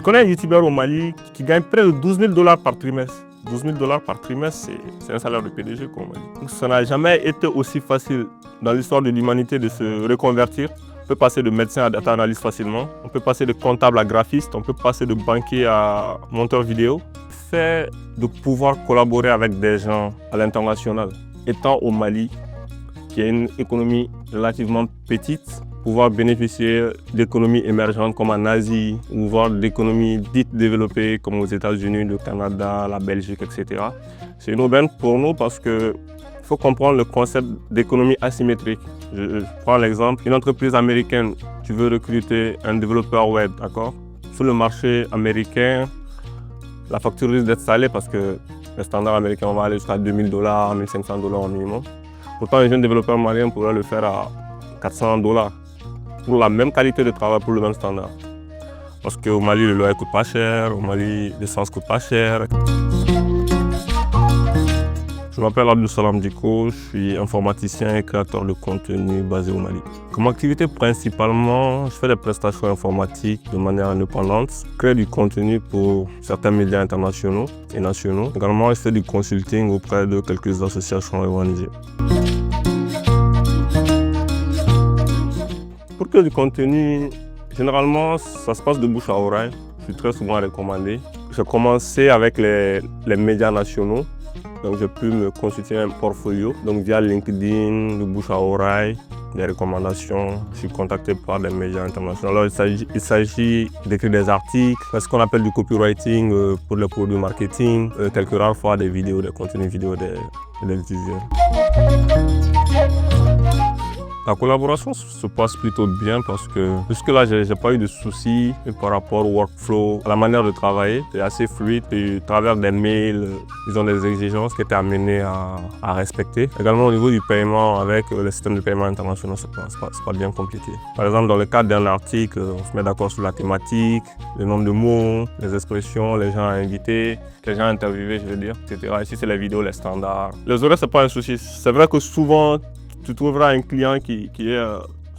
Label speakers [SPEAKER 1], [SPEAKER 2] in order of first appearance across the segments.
[SPEAKER 1] Je connais un youtubeur au Mali qui gagne près de 12 000 $ par trimestre. 12 000 $ par trimestre, c'est un salaire de PDG au Mali. Donc, ça n'a jamais été aussi facile dans l'histoire de l'humanité de se reconvertir. On peut passer de médecin à data analyst facilement. On peut passer de comptable à graphiste. On peut passer de banquier à monteur vidéo. Le fait de pouvoir collaborer avec des gens à l'international, étant au Mali, qui a une économie relativement petite, pouvoir bénéficier d'économies émergentes comme en Asie, ou voir d'économies dites développées comme aux États-Unis, le Canada, la Belgique, etc. C'est une aubaine pour nous parce qu'il faut comprendre le concept d'économie asymétrique. Je prends l'exemple, une entreprise américaine, tu veux recruter un développeur web, d'accord? Sur le marché américain, la facture risque d'être salée parce que les standards américains, on va aller jusqu'à 2 000 $, 1 500 $ au minimum. Pourtant, un jeune développeur malien pourrait le faire à 400 $ pour la même qualité de travail, pour le même standard. Parce qu'au Mali, le loyer ne coûte pas cher, au Mali, l'essence ne coûte pas cher. Je m'appelle Abdou Salam Diko, je suis informaticien et créateur de contenu basé au Mali. Comme activité principalement, je fais des prestations informatiques de manière indépendante. Je crée du contenu pour certains médias internationaux et nationaux. Également, je fais du consulting auprès de quelques associations organisées. Pour créer du contenu, généralement, ça se passe de bouche à oreille. Je suis très souvent recommandé. J'ai commencé avec les médias nationaux. Donc, j'ai pu me constituer un portfolio. Donc, via LinkedIn, de bouche à oreille, des recommandations. Je suis contacté par des médias internationaux. Alors, il s'agit d'écrire des articles, ce qu'on appelle du copywriting pour les produits marketing, quelques rares fois des vidéos, des contenus vidéo, des visuels. La collaboration se passe plutôt bien parce que jusque-là, je n'ai pas eu de soucis par rapport au workflow, à la manière de travailler. C'est assez fluide et à travers des mails, ils ont des exigences qui étaient amenées à respecter. Également au niveau du paiement, avec le système de paiement international, c'est pas bien compliqué. Par exemple, dans le cadre d'un article, on se met d'accord sur la thématique, le nombre de mots, les expressions, les gens à inviter, les gens à interviewer, je veux dire, etc. Ici, c'est les vidéos, les standards. Les horaires, c'est pas un souci. C'est vrai que souvent, tu trouveras un client qui est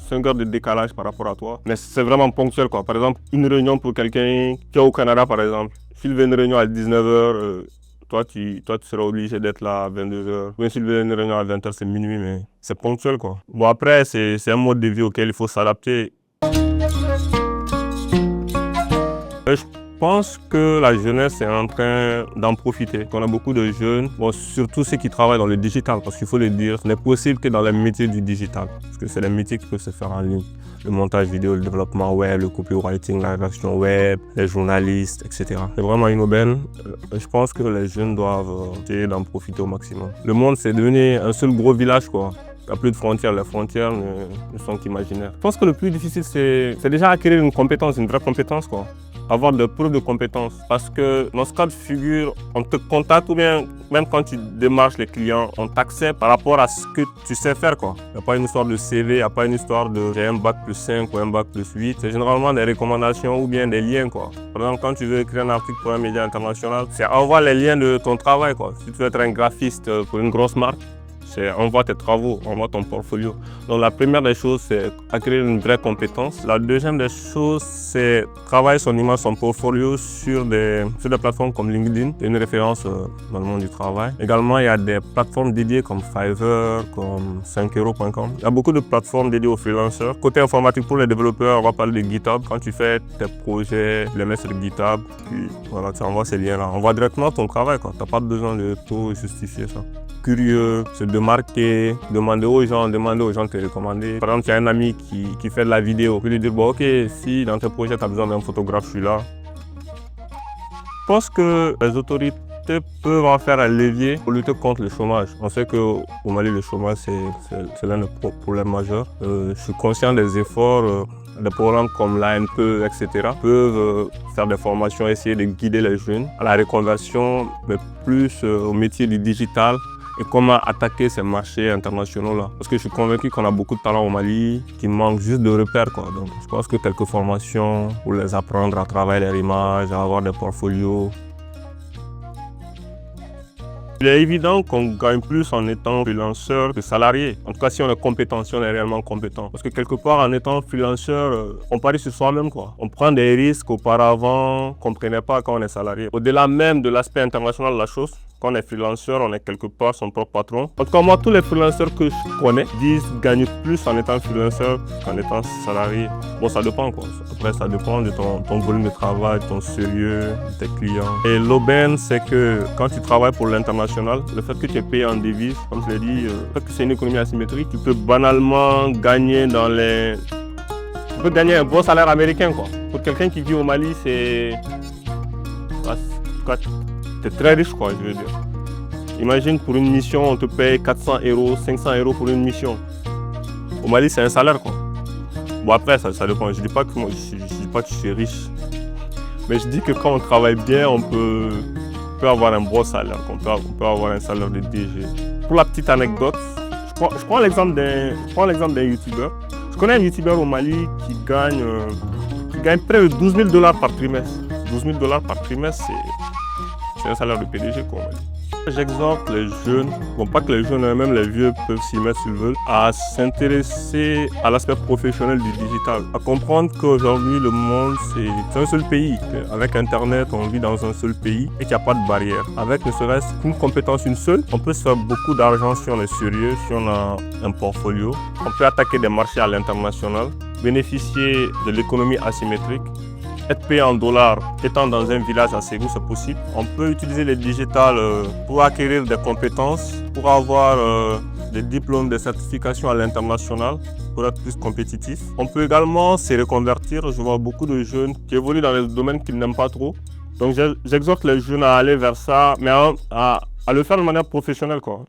[SPEAKER 1] 5 heures de décalage par rapport à toi. Mais c'est vraiment ponctuel, quoi. Par exemple, une réunion pour quelqu'un qui est au Canada, par exemple. S'il veut une réunion à 19 h, toi, tu seras obligé d'être là à 22 h. Ou s'il veut une réunion à 20 h, c'est minuit, mais c'est ponctuel, quoi. Bon, après, c'est un mode de vie auquel il faut s'adapter. Je pense que la jeunesse est en train d'en profiter. On a beaucoup de jeunes, surtout ceux qui travaillent dans le digital, parce qu'il faut le dire, ce n'est possible que dans les métiers du digital, parce que c'est les métiers qui peuvent se faire en ligne. Le montage vidéo, le développement web, le copywriting, la rédaction web, les journalistes, etc. C'est vraiment une aubaine. Je pense que les jeunes doivent essayer d'en profiter au maximum. Le monde, c'est devenu un seul gros village, quoi. Il n'y a plus de frontières, les frontières ne sont qu'imaginaires. Je pense que le plus difficile, c'est déjà acquérir une compétence, une vraie compétence, quoi. Avoir des preuves de compétences. Parce que dans ce cas de figure, on te contacte ou bien même quand tu démarches les clients, on t'accepte par rapport à ce que tu sais faire, quoi. Il n'y a pas une histoire de CV, il n'y a pas une histoire de j'ai un bac plus 5 ou un bac plus 8. C'est généralement des recommandations ou bien des liens, quoi. Par exemple, quand tu veux écrire un article pour un média international, c'est envoie les liens de ton travail, quoi. Si tu veux être un graphiste pour une grosse marque, envoie tes travaux, envoie ton portfolio. Donc la première des choses, c'est acquérir une vraie compétence. La deuxième des choses, c'est travailler son image, son portfolio sur des plateformes comme LinkedIn. C'est une référence dans le monde du travail. Également, il y a des plateformes dédiées comme Fiverr, comme 5euros.com. Il y a beaucoup de plateformes dédiées aux freelancers. Côté informatique, pour les développeurs, on va parler de GitHub. Quand tu fais tes projets, tu les mets sur GitHub, puis voilà, tu envoies ces liens-là. On voit directement ton travail, quoi. Tu n'as pas besoin de tout justifier ça. Curieux, se démarquer, demander aux gens de te recommander. Par exemple, tu as un ami qui fait de la vidéo, tu peux lui dire, bon ok, si dans tes projets tu as besoin d'un photographe, je suis là. Je pense que les autorités peuvent en faire un levier pour lutter contre le chômage. On sait qu'au Mali, le chômage, c'est l'un des problèmes majeurs. Je suis conscient des efforts. Des programmes comme l'ANPE, etc. peuvent faire des formations, essayer de guider les jeunes à la reconversion, mais plus au métier du digital et comment attaquer ces marchés internationaux-là. Parce que je suis convaincu qu'on a beaucoup de talents au Mali qui manquent juste de repères, quoi. Donc, je pense que quelques formations pour les apprendre à travailler leur image, à avoir des portfolios, Il est évident qu'on gagne plus en étant freelanceur que salarié. En tout cas, si on est compétent, si on est réellement compétent. Parce que quelque part, en étant freelanceur, on parie sur soi-même, quoi. On prend des risques qu'auparavant, qu'on ne prenait pas quand on est salarié. Au-delà même de l'aspect international de la chose, quand on est freelanceur, on est quelque part son propre patron. En tout cas, moi, tous les freelanceurs que je connais disent gagner plus en étant freelanceur qu'en étant salarié. Bon, ça dépend, quoi. Après, ça dépend de ton volume de travail, de ton sérieux, de tes clients. Et l'aubaine, c'est que quand tu travailles pour l'international, le fait que tu es payé en devise, comme je l'ai dit, le fait que c'est une économie asymétrique, tu peux banalement gagner Tu peux gagner un bon salaire américain, quoi. Pour quelqu'un qui vit au Mali, c'est très riche, quoi, je veux dire. Imagine, pour une mission, on te paye 400 €, 500 € pour une mission. Au Mali, c'est un salaire, quoi. Bon, après, ça dépend. Je dis pas que je suis riche. Mais je dis que quand on travaille bien, on peut avoir un bon salaire. On peut avoir un salaire de DG. Pour la petite anecdote, je prends l'exemple d'un youtubeur. Je connais un youtubeur au Mali qui gagne près de 12 000 $ par trimestre. 12 000 $ par trimestre, c'est un salaire de PDG, quoi, on va dire. J'exhorte les jeunes, bon pas que les jeunes, même les vieux peuvent s'y mettre s'ils veulent, à s'intéresser à l'aspect professionnel du digital, à comprendre qu'aujourd'hui le monde c'est un seul pays. Avec Internet, on vit dans un seul pays et qu'il n'y a pas de barrière. Avec ne serait-ce qu'une compétence, une seule, on peut se faire beaucoup d'argent si on est sérieux, si on a un portfolio. On peut attaquer des marchés à l'international, bénéficier de l'économie asymétrique. Être payé en dollars, étant dans un village à Ségou, c'est possible. On peut utiliser les digitales pour acquérir des compétences, pour avoir des diplômes, des certifications à l'international, pour être plus compétitif. On peut également se reconvertir. Je vois beaucoup de jeunes qui évoluent dans les domaines qu'ils n'aiment pas trop. Donc j'exhorte les jeunes à aller vers ça, mais à le faire de manière professionnelle, quoi.